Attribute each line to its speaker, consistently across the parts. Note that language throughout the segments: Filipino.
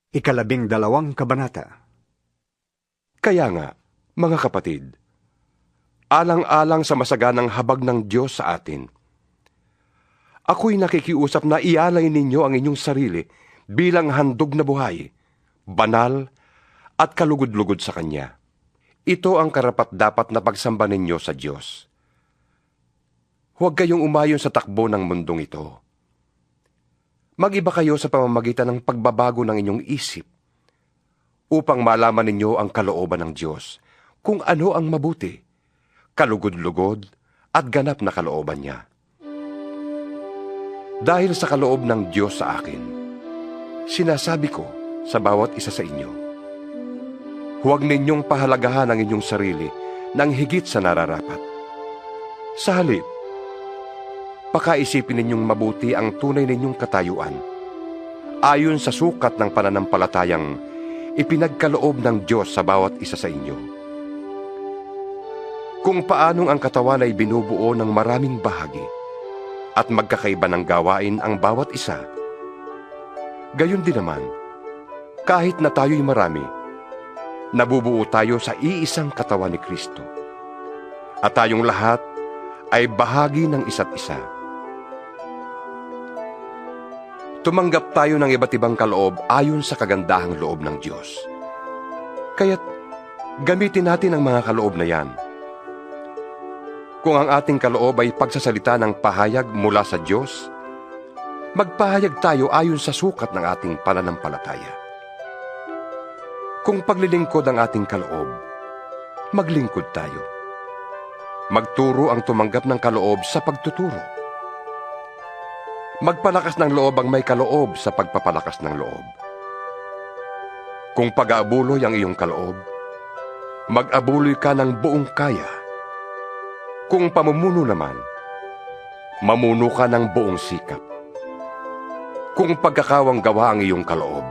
Speaker 1: 12 kabanata.
Speaker 2: Kaya nga, mga kapatid, alang-alang sa masaganang habag ng Diyos sa atin, ako'y nakikiusap na ialay ninyo ang inyong sarili bilang handog na buhay, banal at kalugod-lugod sa Kanya. Ito ang karapat-dapat na pagsamba ninyo sa Diyos. Huwag kayong umayon sa takbo ng mundong ito. Mag-iba kayo sa pamamagitan ng pagbabago ng inyong isip upang malaman ninyo ang kalooban ng Diyos, kung ano ang mabuti, kalugod-lugod at ganap na kalooban niya. Dahil sa kaloob ng Diyos sa akin, sinasabi ko sa bawat isa sa inyo, huwag ninyong pahalagahan ang inyong sarili ng higit sa nararapat. Sa halip, pakaisipin ninyong mabuti ang tunay ninyong katayuan, ayon sa sukat ng pananampalatayang ipinagkaloob ng Diyos sa bawat isa sa inyo. Kung paanong ang katawan ay binubuo ng maraming bahagi at magkakaiba ng gawain ang bawat isa, gayon din naman, kahit na tayo'y marami, nabubuo tayo sa iisang katawan ni Kristo. At tayong lahat ay bahagi ng isa't isa. Tumanggap tayo ng iba't ibang kaloob ayon sa kagandahang loob ng Diyos. Kaya't gamitin natin ang mga kaloob na yan. Kung ang ating kaloob ay pagsasalita ng pahayag mula sa Diyos, magpahayag tayo ayon sa sukat ng ating pananampalataya. Kung paglilingkod ang ating kaloob, maglingkod tayo. Magturo ang tumanggap ng kaloob sa pagtuturo. Magpalakas ng loob ang may kaloob sa pagpapalakas ng loob. Kung pag-aabuloy ang iyong kaloob, mag-abuloy ka ng buong kaya. Kung pamumuno naman, mamuno ka ng buong sikap. Kung pagkakawang gawa ang iyong kaloob,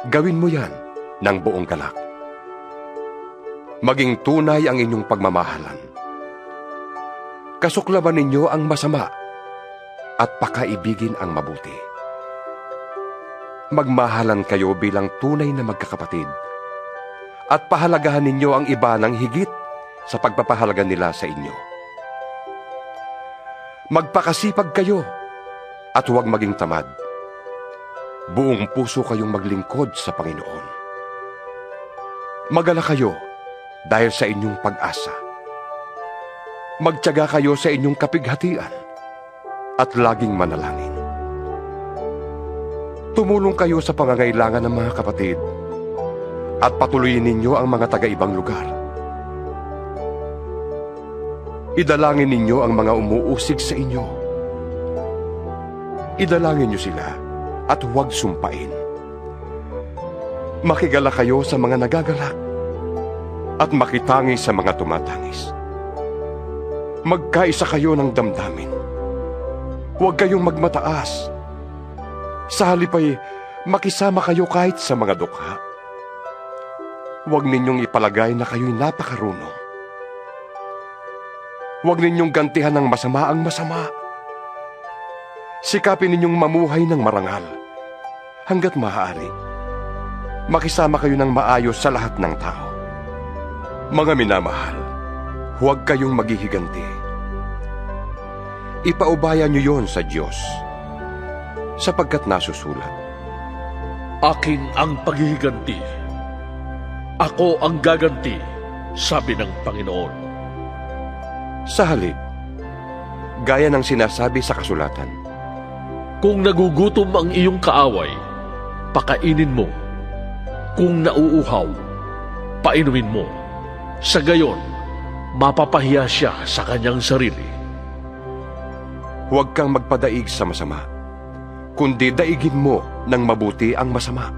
Speaker 2: gawin mo yan ng buong galak. Maging tunay ang inyong pagmamahalan. Kasuklaban ninyo ang masama at pakaibigin ang mabuti. Magmahalan kayo bilang tunay na magkakapatid at pahalagahan ninyo ang iba ng higit sa pagpapahalaga nila sa inyo. Magpakasipag kayo at huwag maging tamad. Buong puso kayong maglingkod sa Panginoon. Magalak kayo dahil sa inyong pag-asa. Magtiyaga kayo sa inyong kapighatian at laging manalangin. Tumulong kayo sa pangangailangan ng mga kapatid at patuloyin ninyo ang mga taga-ibang lugar. Idalangin ninyo ang mga umuusig sa inyo. Idalangin niyo sila at huwag sumpain. Makigala kayo sa mga nagagalak at makitangis sa mga tumatangis. Magkaisa kayo ng damdamin. Huwag kayong magmataas. Sa halip ay makisama kayo kahit sa mga dukha. Huwag ninyong ipalagay na kayo'y napakarunong. Huwag ninyong gantihan ng masama ang masama. Sikapin ninyong mamuhay ng marangal hanggat maaari. Makisama kayo ng maayos sa lahat ng tao. Mga minamahal, huwag kayong maghihiganti. Ipaubaya niyo yon sa Diyos, sapagkat nasusulat,
Speaker 3: akin ang paghihiganti. Ako ang gaganti, sabi ng Panginoon.
Speaker 2: Sa halip, gaya ng sinasabi sa kasulatan,
Speaker 3: kung nagugutom ang iyong kaaway, pakainin mo. Kung nauuhaw, painumin mo. Sa gayon, mapapahiya siya sa kanyang sarili.
Speaker 2: Huwag kang magpadaig sa masama, kundi daigin mo ng mabuti ang masama.